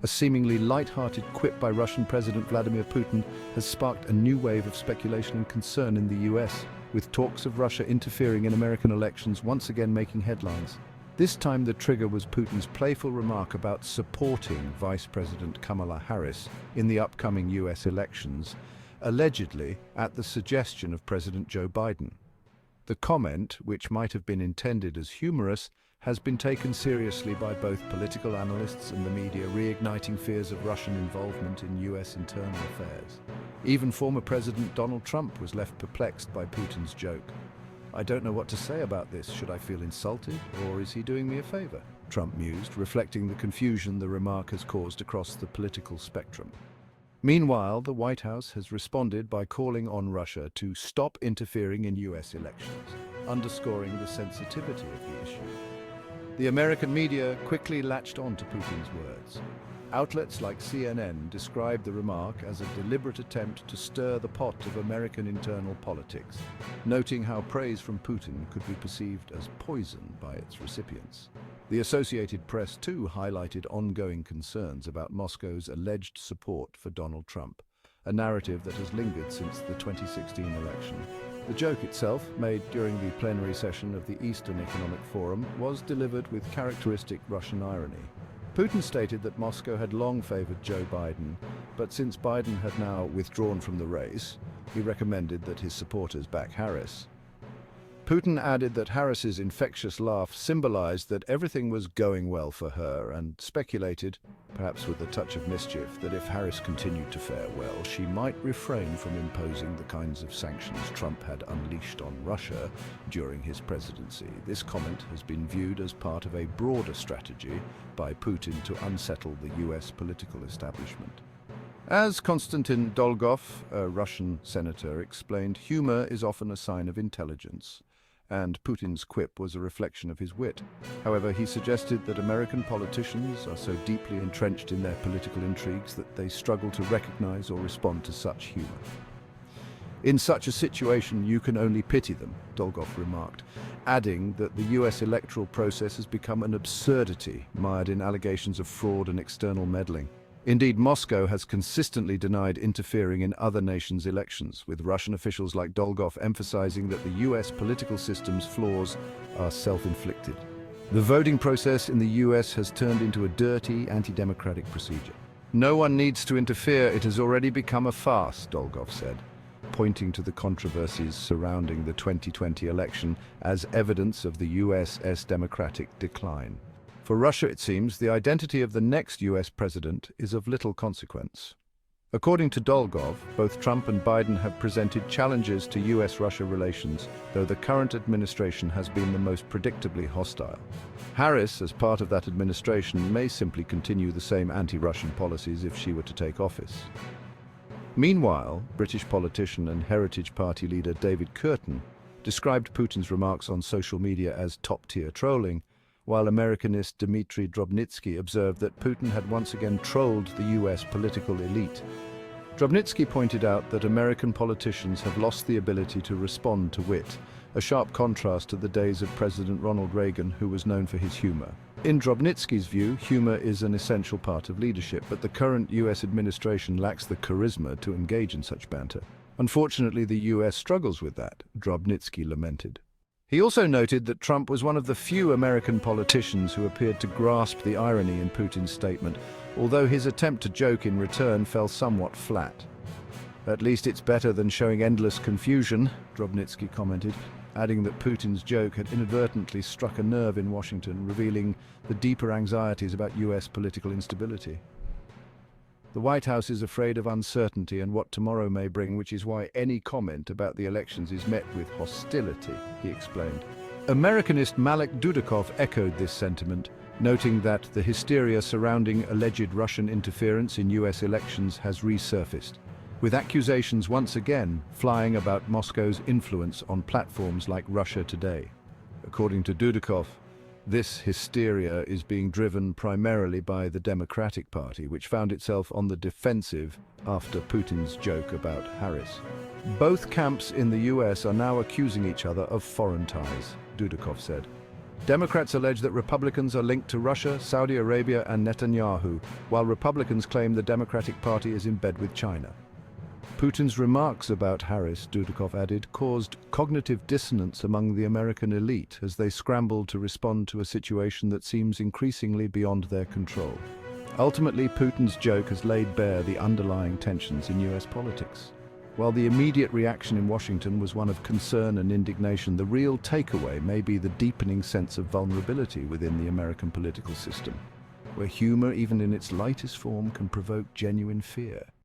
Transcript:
A seemingly light-hearted quip by Russian President Vladimir Putin has sparked a new wave of speculation and concern in the US, with talks of Russia interfering in American elections once again making headlines. This time the trigger was Putin's playful remark about supporting Vice President Kamala Harris in the upcoming US elections, allegedly at the suggestion of President Joe Biden. The comment, which might have been intended as humorous, has been taken seriously by both political analysts and the media, reigniting fears of Russian involvement in US internal affairs. Even former President Donald Trump was left perplexed by Putin's joke. "I don't know what to say about this. Should I feel insulted, or is he doing me a favor?" Trump mused, reflecting the confusion the remark has caused across the political spectrum. Meanwhile, the White House has responded by calling on Russia to stop interfering in US elections, underscoring the sensitivity of the issue. The American media quickly latched on to Putin's words. Outlets like CNN described the remark as a deliberate attempt to stir the pot of American internal politics, noting how praise from Putin could be perceived as poison by its recipients. The Associated Press too highlighted ongoing concerns about Moscow's alleged support for Donald Trump, a narrative that has lingered since the 2016 election. The joke itself, made during the plenary session of the Eastern Economic Forum, was delivered with characteristic Russian irony. Putin stated that Moscow had long favored Joe Biden, but since Biden had now withdrawn from the race, he recommended that his supporters back Harris. Putin added that Harris's infectious laugh symbolized that everything was going well for her, and speculated, perhaps with a touch of mischief, that if Harris continued to fare well, she might refrain from imposing the kinds of sanctions Trump had unleashed on Russia during his presidency. This comment has been viewed as part of a broader strategy by Putin to unsettle the US political establishment. As Konstantin Dolgov, a Russian senator, explained, humor is often a sign of intelligence, and Putin's quip was a reflection of his wit. However, he suggested that American politicians are so deeply entrenched in their political intrigues that they struggle to recognize or respond to such humor. "In such a situation, you can only pity them," Dolgov remarked, adding that the US electoral process has become an absurdity, mired in allegations of fraud and external meddling. Indeed, Moscow has consistently denied interfering in other nations' elections, with Russian officials like Dolgov emphasizing that the US political system's flaws are self-inflicted. The voting process in the US has turned into a dirty, anti-democratic procedure. "No one needs to interfere. It has already become a farce," Dolgov said, pointing to the controversies surrounding the 2020 election as evidence of the US's democratic decline. For Russia, it seems, the identity of the next US president is of little consequence. According to Dolgov, both Trump and Biden have presented challenges to US-Russia relations, though the current administration has been the most predictably hostile. Harris, as part of that administration, may simply continue the same anti-Russian policies if she were to take office. Meanwhile, British politician and Heritage Party leader David Curtin described Putin's remarks on social media as top-tier trolling, while Americanist Dmitry Drobnitsky observed that Putin had once again trolled the US political elite. Drobnitsky pointed out that American politicians have lost the ability to respond to wit, a sharp contrast to the days of President Ronald Reagan, who was known for his humor. In Drobnitsky's view, humor is an essential part of leadership, but the current US administration lacks the charisma to engage in such banter. "Unfortunately, the US struggles with that," Drobnitsky lamented. He also noted that Trump was one of the few American politicians who appeared to grasp the irony in Putin's statement, although his attempt to joke in return fell somewhat flat. "At least it's better than showing endless confusion," Drobnitsky commented, adding that Putin's joke had inadvertently struck a nerve in Washington, revealing the deeper anxieties about US political instability. "The White House is afraid of uncertainty and what tomorrow may bring, which is why any comment about the elections is met with hostility," he explained. Americanist Malik Dudikov echoed this sentiment, noting that the hysteria surrounding alleged Russian interference in US elections has resurfaced, with accusations once again flying about Moscow's influence on platforms like Russia Today. According to Dudikov, this hysteria is being driven primarily by the Democratic Party, which found itself on the defensive after Putin's joke about Harris. "Both camps in the US are now accusing each other of foreign ties," Dudikov said. Democrats allege that Republicans are linked to Russia, Saudi Arabia, and Netanyahu, while Republicans claim the Democratic Party is in bed with China. Putin's remarks about Harris, Dudikov added, caused cognitive dissonance among the American elite as they scrambled to respond to a situation that seems increasingly beyond their control. Ultimately, Putin's joke has laid bare the underlying tensions in U.S. politics. While the immediate reaction in Washington was one of concern and indignation, the real takeaway may be the deepening sense of vulnerability within the American political system, where humor, even in its lightest form, can provoke genuine fear.